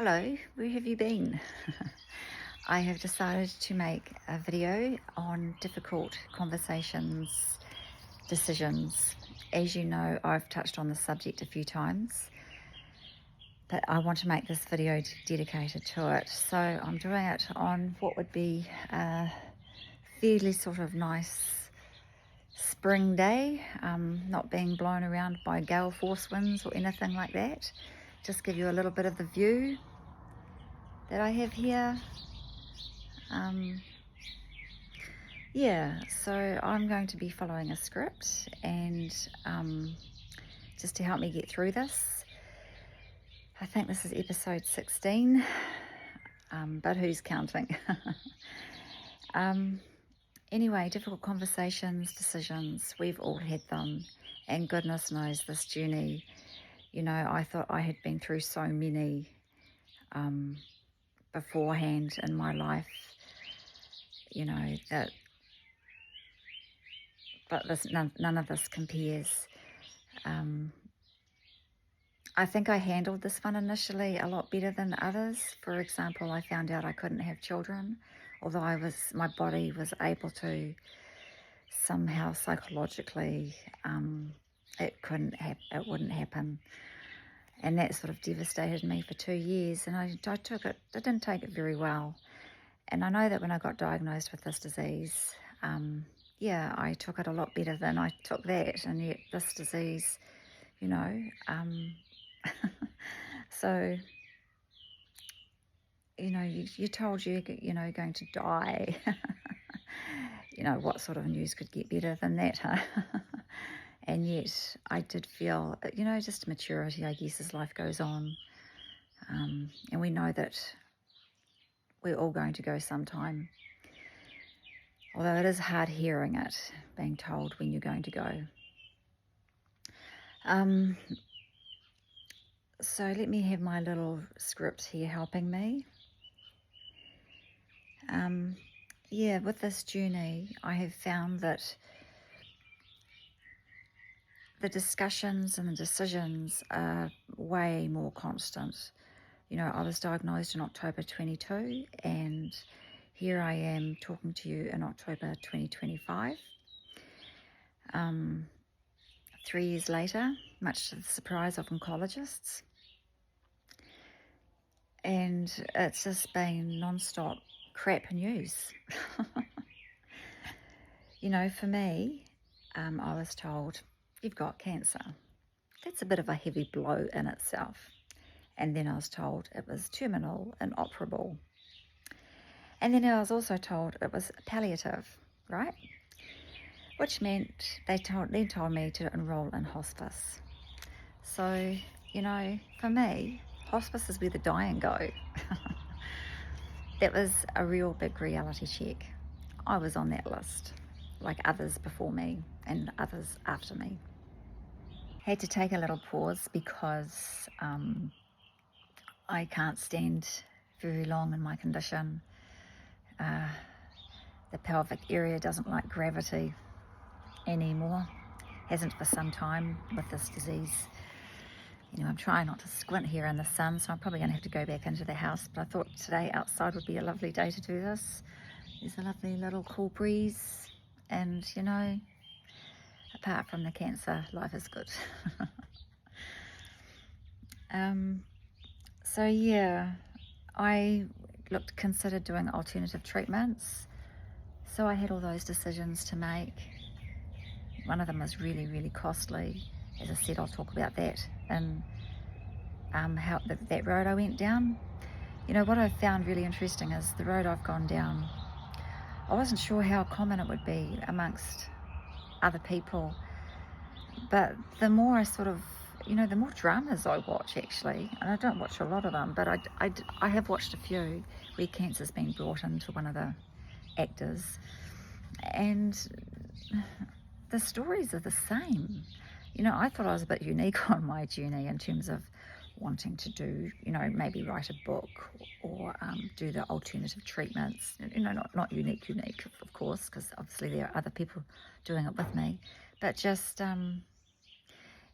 Hello, where have you been? I have decided to make a video on difficult conversations, decisions. As you know, I've touched on the subject a few times, but I want to make this video dedicated to it. So I'm doing it on what would be a fairly sort of nice spring day, not being blown around by gale force winds or anything like that. Just give you a little bit of the view that I have here. Yeah, so I'm going to be following a script, and just to help me get through this, I think this is episode 16, but who's counting? Anyway, difficult conversations, decisions, we've all had them, and goodness knows this journey, I thought I had been through so many beforehand in my life, but none of this compares. I think I handled this one initially a lot better than others. For example, I found out I couldn't have children, although my body was able to somehow psychologically, it wouldn't happen. And that sort of devastated me for 2 years, and I didn't take it very well. And I know that when I got diagnosed with this disease, I took it a lot better than I took that, and yet this disease, so, you're told you're going to die. What sort of news could get better than that, huh? And yet I did feel, just maturity, I guess, as life goes on. And we know that we're all going to go sometime. Although it is hard hearing it, being told when you're going to go. So let me have my little script here helping me. With this journey, I have found that the discussions and the decisions are way more constant. I was diagnosed in October 22, and here I am talking to you in October 2025. 3 years later, much to the surprise of oncologists. And it's just been non-stop crap news. For me, I was told, you've got cancer. That's a bit of a heavy blow in itself. And then I was told it was terminal and operable. And then I was also told it was palliative, right? Which meant they told me to enroll in hospice. So, for me, hospice is where the dying go. That was a real big reality check. I was on that list, like others before me and others after me. Had to take a little pause because I can't stand very long in my condition. The pelvic area doesn't like gravity anymore. Hasn't for some time with this disease. I'm trying not to squint here in the sun, so I'm probably going to have to go back into the house, but I thought today outside would be a lovely day to do this. There's a lovely little cool breeze, and apart from the cancer, life is good. I considered doing alternative treatments, so I had all those decisions to make. One of them was really, really costly. As I said, I'll talk about that and how that road I went down. What I found really interesting is the road I've gone down, I wasn't sure how common it would be amongst other people, but the more I the more dramas I watch, actually, and I don't watch a lot of them, but I have watched a few where cancer's been brought into one of the actors, and the stories are the same. I thought I was a bit unique on my journey in terms of wanting to do, maybe write a book or do the alternative treatments. Not unique, of course, because obviously there are other people doing it with me. But just,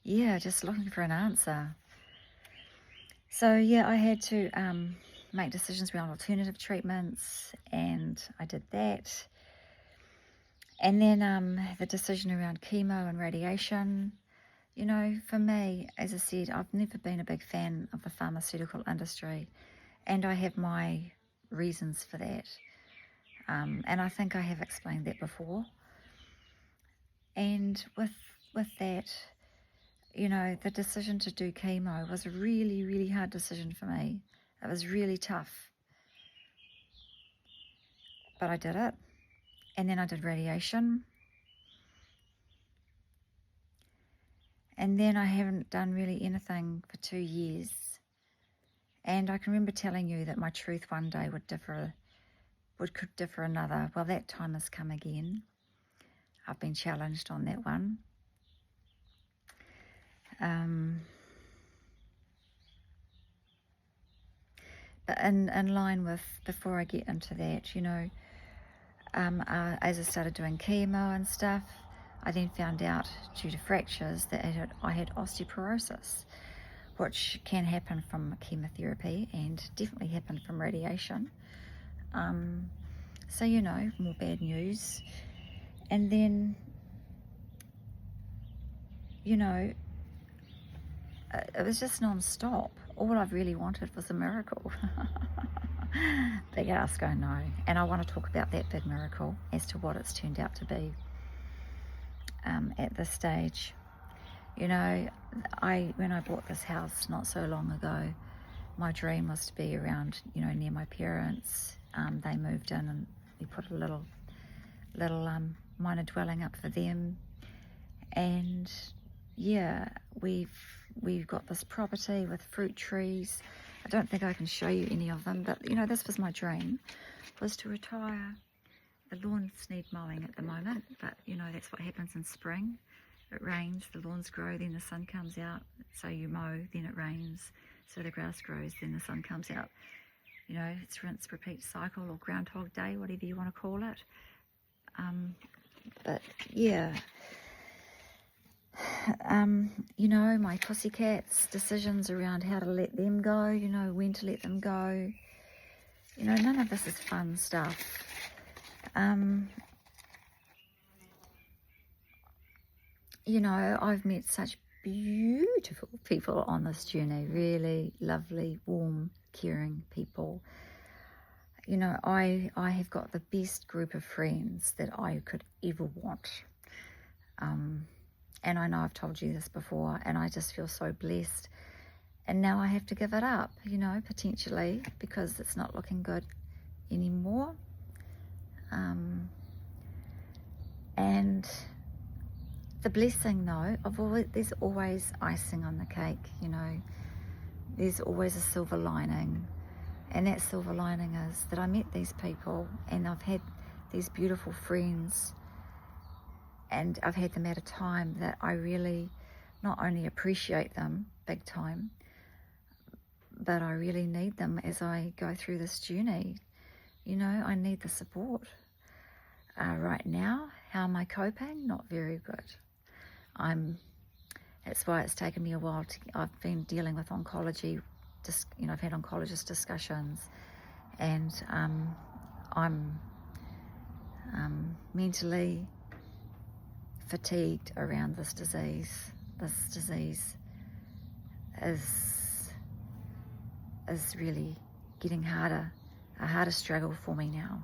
just looking for an answer. So yeah, I had to make decisions around alternative treatments, and I did that. And then the decision around chemo and radiation. You know, for me, as I said, I've never been a big fan of the pharmaceutical industry, and I have my reasons for that. And I think I have explained that before. And with that, you know, the decision to do chemo was a really, really hard decision for me. It was really tough, but I did it. And then I did radiation. And then I haven't done really anything for 2 years. And I can remember telling you that my truth one day could differ another. Well, that time has come again. I've been challenged on that one. But in line with, before I get into that, you know, as I started doing chemo and stuff, I then found out due to fractures that I had osteoporosis, which can happen from chemotherapy and definitely happen from radiation. So, you know, more bad news. And then, you know, it was just non-stop. All I've really wanted was a miracle. Big ask, I know. And I want to talk about that big miracle as to what it's turned out to be at this stage. You know, when I bought this house not so long ago, my dream was to be around, you know, near my parents. They moved in and we put a little minor dwelling up for them. And yeah, we've got this property with fruit trees. I don't think I can show you any of them, but you know, this was my dream, was to retire. The lawns need mowing at the moment, but you know, that's what happens in spring. It rains, the lawns grow, then the sun comes out. So you mow, then it rains, so the grass grows, then the sun comes out. You know, it's rinse, repeat cycle, or Groundhog Day, whatever you want to call it. But yeah, you know, my pussycats, decisions around how to let them go, you know, when to let them go. You know, none of this is fun stuff. You know, I've met such beautiful people on this journey, really lovely, warm, caring people. You know, I have got the best group of friends that I could ever want. And I know I've told you this before, and I just feel so blessed. And now I have to give it up, you know, potentially, because it's not looking good anymore. And the blessing, though, there's always icing on the cake, you know. There's always a silver lining. And that silver lining is that I met these people and I've had these beautiful friends, and I've had them at a time that I really not only appreciate them big time, but I really need them as I go through this journey. You know, I need the support. Right now, how am I coping? Not very good. That's why it's taken me a while I've been dealing with oncology. You know, I've had oncologist discussions, and I'm mentally fatigued around this disease. This disease is really getting a harder struggle for me now.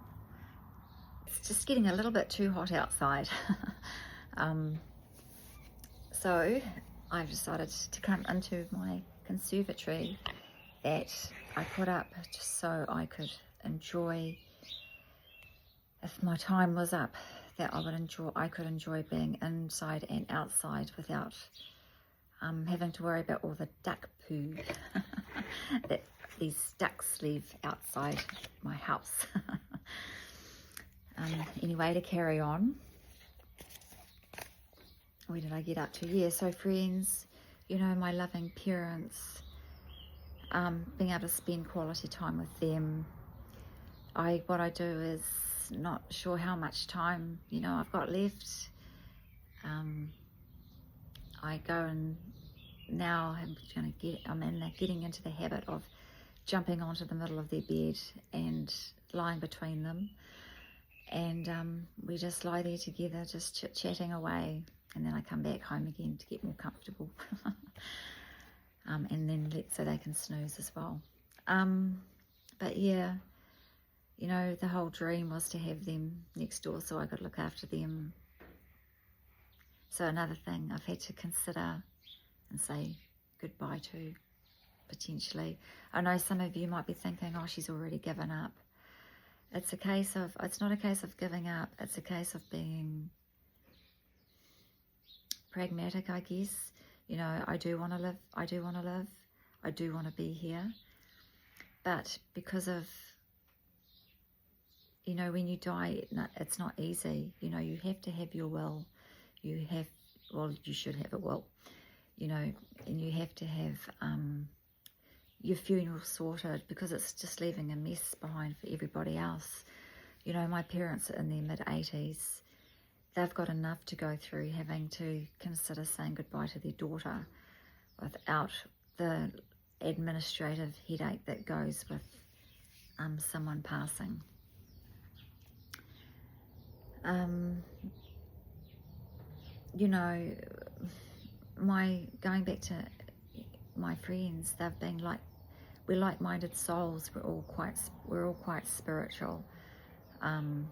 It's just getting a little bit too hot outside. So I've decided to come into my conservatory that I put up just so I could enjoy, if my time was up, that I could enjoy being inside and outside without having to worry about all the duck poo that these ducks leave outside my house. Anyway, to carry on, where did I get up to? Yeah, so friends, you know, my loving parents, being able to spend quality time with them. What I do is not sure how much time, you know, I've got left. I go and now I'm getting into the habit of jumping onto the middle of their bed and lying between them, and we just lie there together, just chit-chatting away, and then I come back home again to get more comfortable. And then so they can snooze as well. But yeah, you know, the whole dream was to have them next door, so I could look after them. So another thing I've had to consider and say goodbye to, potentially. I know some of you might be thinking, oh, she's already given up. It's not a case of giving up, it's a case of being pragmatic, I guess. You know, I do want to live, I do want to be here. But because of, you know, when you die, it's not easy. You know, you have to have your will. You should have a will, you know, and you have to have your funeral sorted, because it's just leaving a mess behind for everybody else. You know, my parents are in their mid-80s. They've got enough to go through, having to consider saying goodbye to their daughter without the administrative headache that goes with someone passing. You know, going back to my friends, they've been we're like-minded souls. We're all quite spiritual, and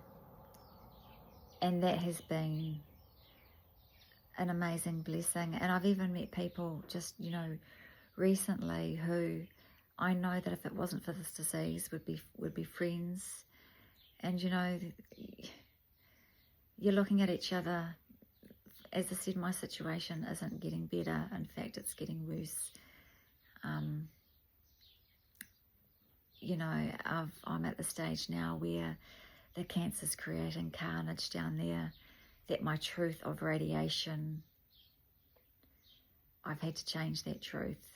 that has been an amazing blessing. And I've even met people just, you know, recently who I know that if it wasn't for this disease would be friends. And you know, you're looking at each other. As I said, my situation isn't getting better. In fact, it's getting worse. You know, I'm at the stage now where the cancer's creating carnage down there, that my truth of radiation, I've had to change that truth.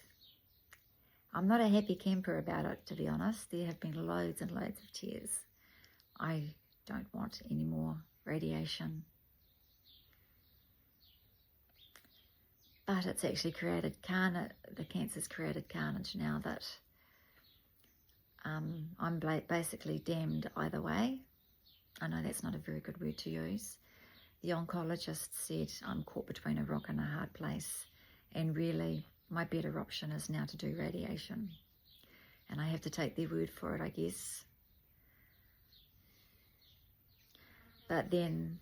I'm not a happy camper about it, to be honest. There have been loads and loads of tears. I don't want any more radiation. But it's actually created carnage. The cancer's created carnage now that I'm basically damned either way. I know that's not a very good word to use. The oncologist said I'm caught between a rock and a hard place, and really my better option is now to do radiation. And I have to take their word for it, I guess. But then,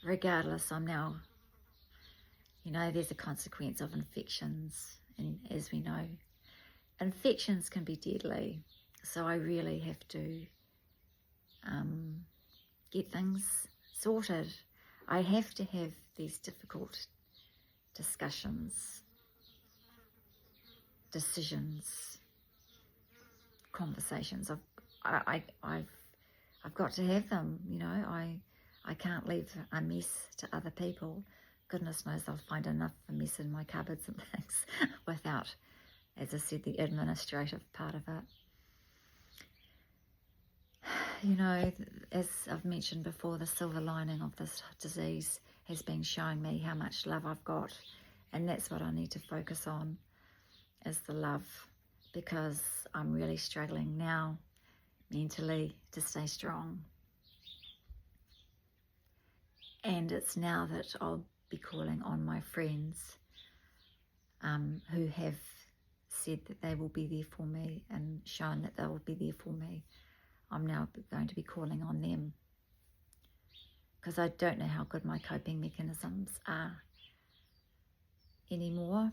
regardless, I'm now, you know, there's a consequence of infections, and as we know, infections can be deadly. So I really have to get things sorted. I have to have these difficult discussions, decisions, conversations. I've got to have them. You know, I can't leave a mess to other people. Goodness knows I'll find enough of a mess in my cupboards and things without, as I said, the administrative part of it. You know, as I've mentioned before, the silver lining of this disease has been showing me how much love I've got, and that's what I need to focus on, is the love, because I'm really struggling now mentally to stay strong. And it's now that I'll be calling on my friends who have said that they will be there for me and shown that they will be there for me. I'm now going to be calling on them, because I don't know how good my coping mechanisms are anymore.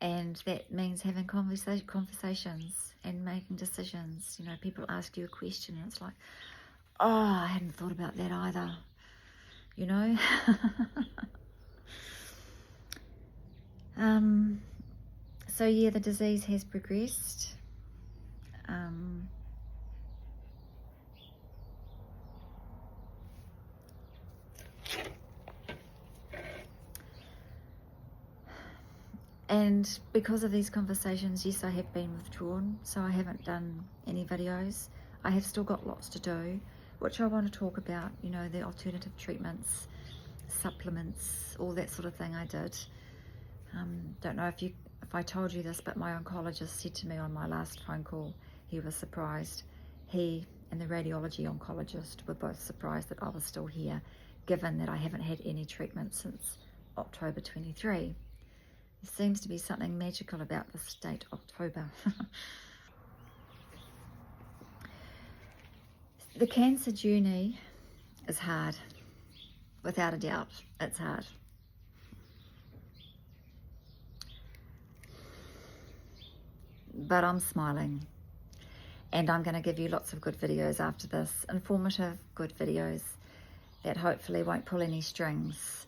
And that means having conversations and making decisions. You know, people ask you a question and it's like, oh, I hadn't thought about that either, you know. So yeah, the disease has progressed. And because of these conversations, yes, I have been withdrawn, so I haven't done any videos. I have still got lots to do, which I want to talk about, you know, the alternative treatments supplements, all that sort of thing I did. Don't know if I told you this, but my oncologist said to me on my last phone call, he was surprised. He and the radiology oncologist were both surprised that I was still here, given that I haven't had any treatment since October 23. There seems to be something magical about this date, October. The cancer journey is hard, without a doubt. It's hard. But I'm smiling, and I'm going to give you lots of good videos after this, informative, good videos that hopefully won't pull any strings,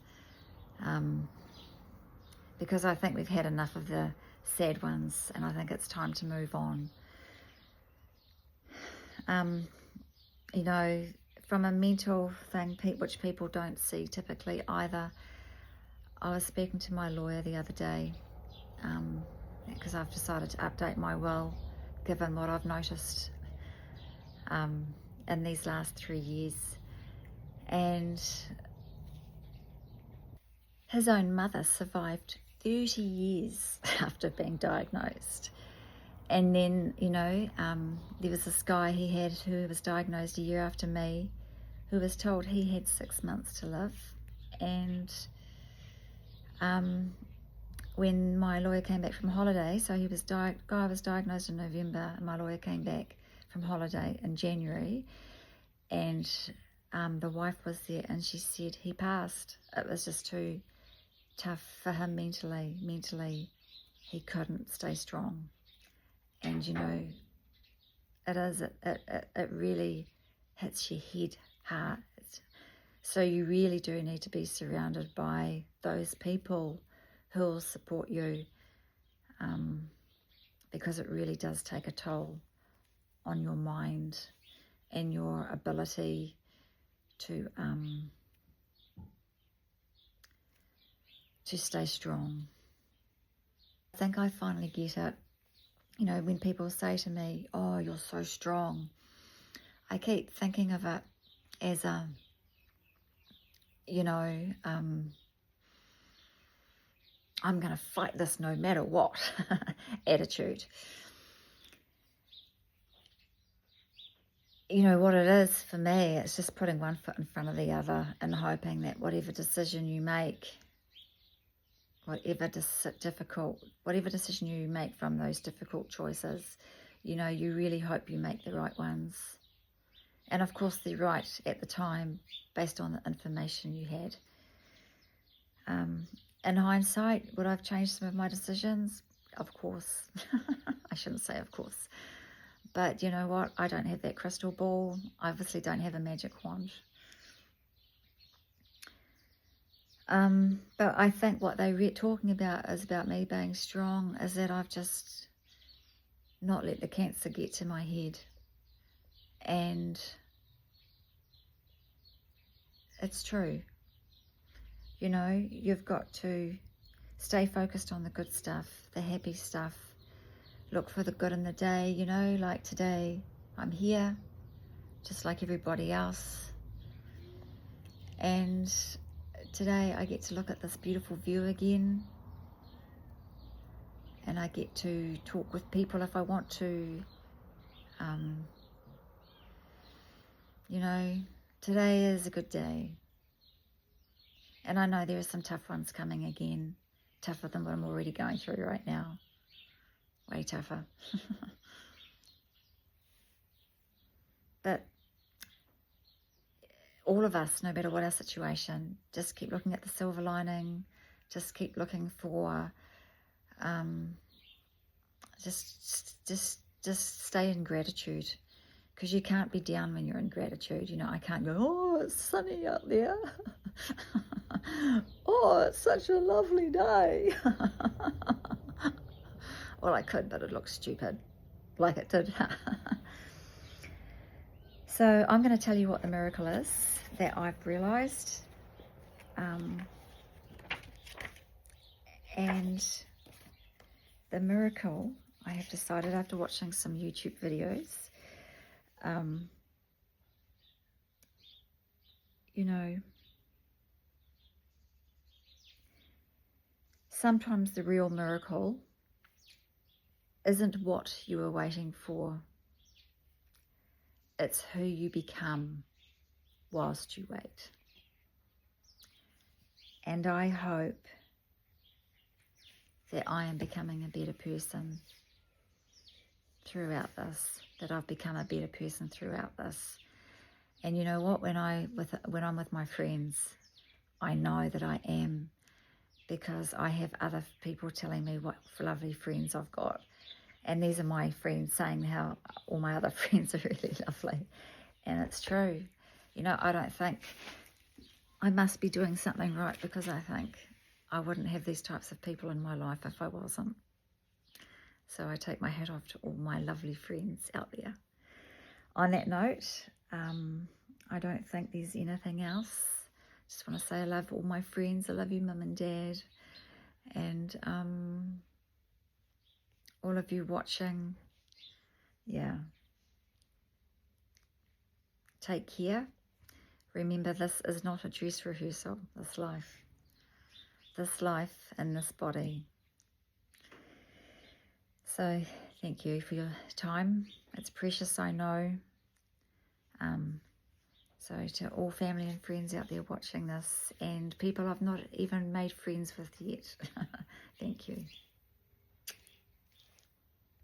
because I think we've had enough of the sad ones, and I think it's time to move on. You know, from a mental thing, which people don't see typically either, I was speaking to my lawyer the other day, because I've decided to update my will, given what I've noticed in these last 3 years. And his own mother survived 30 years after being diagnosed. And then, you know, there was this guy he had who was diagnosed a year after me, who was told he had 6 months to live. And when my lawyer came back from holiday, so he was guy was diagnosed in November, and my lawyer came back from holiday in January, and the wife was there, and she said he passed. It was just too tough for him mentally. Mentally, he couldn't stay strong. And you know, it really hits your head hard. So you really do need to be surrounded by those people who will support you, because it really does take a toll on your mind and your ability to stay strong. I think I finally get it. You know, when people say to me, "Oh, you're so strong," I keep thinking of it as a, you know, I'm going to fight this no matter what attitude. You know what it is for me, it's just putting one foot in front of the other and hoping that whatever decision you make, whatever decision you make from those difficult choices, you know, you really hope you make the right ones. And of course they're right at the time based on the information you had. In hindsight, would I have changed some of my decisions? Of course. I shouldn't say of course. But you know what? I don't have that crystal ball. I obviously don't have a magic wand. But I think what they're talking about is about me being strong, is that I've just not let the cancer get to my head. And it's true. You know, you've got to stay focused on the good stuff, the happy stuff. Look for the good in the day, you know, like today I'm here, just like everybody else. And today I get to look at this beautiful view again. And I get to talk with people if I want to. You know, today is a good day. And I know there are some tough ones coming again, tougher than what I'm already going through right now. Way tougher. But all of us, no matter what our situation, just keep looking at the silver lining, just keep looking for, just stay in gratitude, because you can't be down when you're in gratitude. You know, I can't go, "Oh, it's sunny out there." "Oh, it's such a lovely day." Well, I could, but it looks stupid, like it did. So I'm going to tell you what the miracle is that I've realised. And the miracle, I have decided after watching some YouTube videos, you know, sometimes the real miracle isn't what you were waiting for. It's who you become whilst you wait. And I hope that I am becoming a better person throughout this, that I've become a better person throughout this. And you know what, when I'm with my friends, I know that I am, because I have other people telling me what lovely friends I've got. And these are my friends saying how all my other friends are really lovely. And it's true. You know, I don't think I must be doing something right, because I think I wouldn't have these types of people in my life if I wasn't. So I take my hat off to all my lovely friends out there. On that note, I don't think there's anything else. Just want to say I love all my friends. I love you, Mum and Dad. And all of you watching. Yeah. Take care. Remember, this is not a dress rehearsal, this life. This life in this body. So thank you for your time. It's precious, I know. So to all family and friends out there watching this, and people I've not even made friends with yet, thank you.